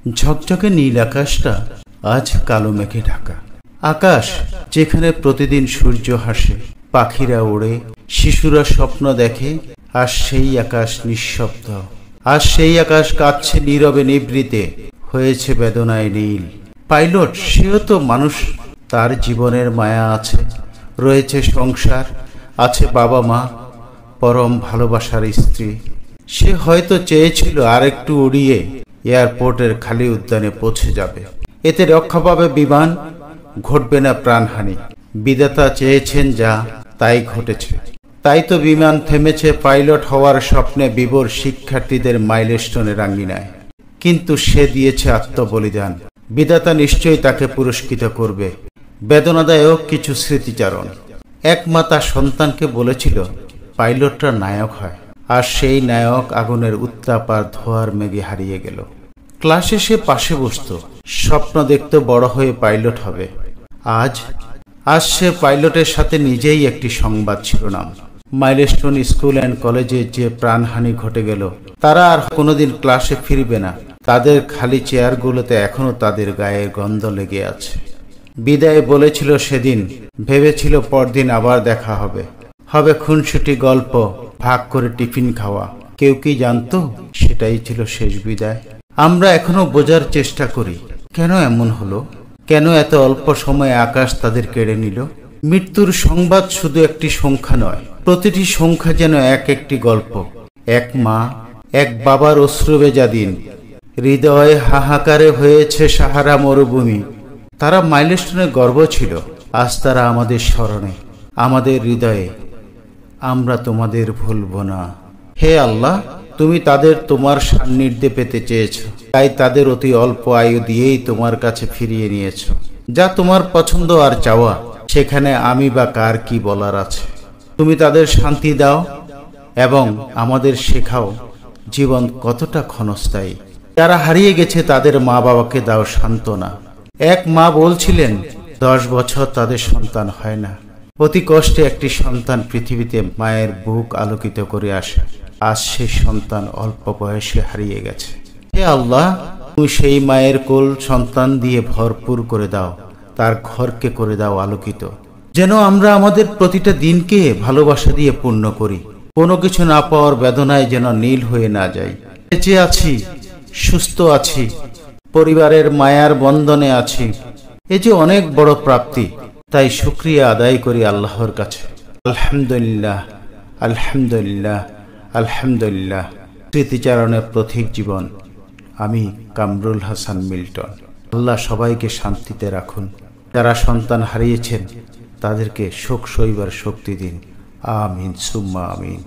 ঝকঝকে নীল আকাশটা আজ কালো মেঘে ঢাকা। আকাশ যেখানে প্রতিদিন সূর্য হাসে, পাখিরা ওড়ে, শিশুরা স্বপ্ন দেখে, আর সেই আকাশ নিঃশব্দ। আর সেই আকাশ কাঁদছে নীরবে নিভৃতে, হয়েছে বেদনায় নীল। পাইলট সেও তো মানুষ, তার জীবনের মায়া আছে, রয়েছে সংসার, আছে বাবা মা, পরম ভালোবাসার স্ত্রী। সে হয়তো চেয়েছিল আর একটু উড়িয়ে এয়ারপোর্টের খালি উদ্যানে পৌঁছে যাবে, এতে রক্ষা পাবে বিমান, ঘটবে না প্রাণহানি। বিধাতা চেয়েছেন যা, তাই ঘটেছে। তাই তো বিমান থেমেছে পাইলট হওয়ার স্বপ্নে বিভোর শিক্ষার্থীদের মাইলস্টোনের আঙ্গিনায়। কিন্তু সে দিয়েছে আত্মবলিদান, বিধাতা নিশ্চয়ই তাকে পুরস্কৃত করবে। বেদনাদায়ক কিছু স্মৃতিচারণ। এক মা তার সন্তানকে বলেছিল পাইলটরা নায়ক হয়, আর সেই নায়ক আগুনের উত্তাপ আর ধোঁয়ার মেঘে হারিয়ে গেল। ক্লাসে সে পাশে বসত, স্বপ্ন দেখত বড় হয়ে পাইলট হবে। আজ সে পাইলটের সাথে নিজেই একটি সংবাদ শিরোনাম। মাইলস্টোন স্কুল অ্যান্ড কলেজে যে প্রাণহানি ঘটে গেল, তারা আর কোনোদিন ক্লাসে ফিরবে না। তাদের খালি চেয়ারগুলোতে এখনো তাদের গায়ের গন্ধ লেগে আছে। বিদায় বলেছিল সেদিন, ভেবেছিল পরদিন আবার দেখা হবে, হবে খুনসুটি গল্প, ভাগ করে টিফিন খাওয়া। কেউ কি জানতো সেটাই ছিল শেষ বিদায়? আমরা এখনো বোঝার চেষ্টা করি, কেন এমন হলো, কেন এত অল্প সময়ে আকাশ তাদের কেড়ে নিল। মৃত্যুর সংবাদ শুধু একটি সংখ্যা নয়, প্রতিটি সংখ্যা যেন এক একটি গল্প। এক মা, এক বাবার অশ্রুভেজা দিন, হৃদয়ে হাহাকারে হয়েছে সাহারা মরুভূমি। তারা মাইলস্টোনে গর্ব ছিল, আজ তারা আমাদের স্মরণে, আমাদের হৃদয়ে। আমরা তোমাদের ভুলব না। হে আল্লাহ, তুমি তাদের তোমার সান্নিধ্যে পেতে চেয়েছ, তাই তাদের অতি অল্প আয়ু দিয়েই তোমার কাছে ফিরিয়ে নিয়েছ। যা তোমার পছন্দ আর চাওয়া, সেখানে আমি বা কার কি বলার আছে। তুমি তাদের শান্তি দাও এবং আমাদের শেখাও জীবন কতটা ক্ষণস্থায়ী। যারা হারিয়ে গেছে তাদের মা বাবাকে দাও সান্ত্বনা। এক মা বলছিলেন 10 বছর তাদের সন্তান হয় না। অতি কষ্টে একটি সন্তান পৃথিবীতে মায়ের বুক আলোকিত করে আসে। আজ সেই সন্তান অল্প বয়সে হারিয়ে গেছে। হে আল্লাহ, তুমি সেই মায়ের কোল সন্তান দিয়ে ভরপুর করে দাও, তার ঘরকে করে দাও আলোকিত। যেন আমরা আমাদের প্রতিটা দিনকে ভালোবাসা দিয়ে পূর্ণ করি। কোনো কিছু না পাওয়ার বেদনায় যেন নীল হয়ে না যাই। বেঁচে আছি, সুস্থ আছি, পরিবারের মায়ার বন্ধনে আছি, এ যে অনেক বড় প্রাপ্তি। তাই শুকরিয়া আদায় করি আল্লাহর কাছে। আলহামদুলিল্লাহ, আলহামদুলিল্লাহ, আলহামদুলিল্লাহ। স্মৃতিচারণের প্রতীক জীবন। আমি কামরুল হাসান মিল্টন। আল্লাহ সবাইকে শান্তিতে রাখুন। যারা সন্তান হারিয়েছেন তাদেরকে শোক সইবার শক্তি দিন। আমিন সুম্মা আমিন।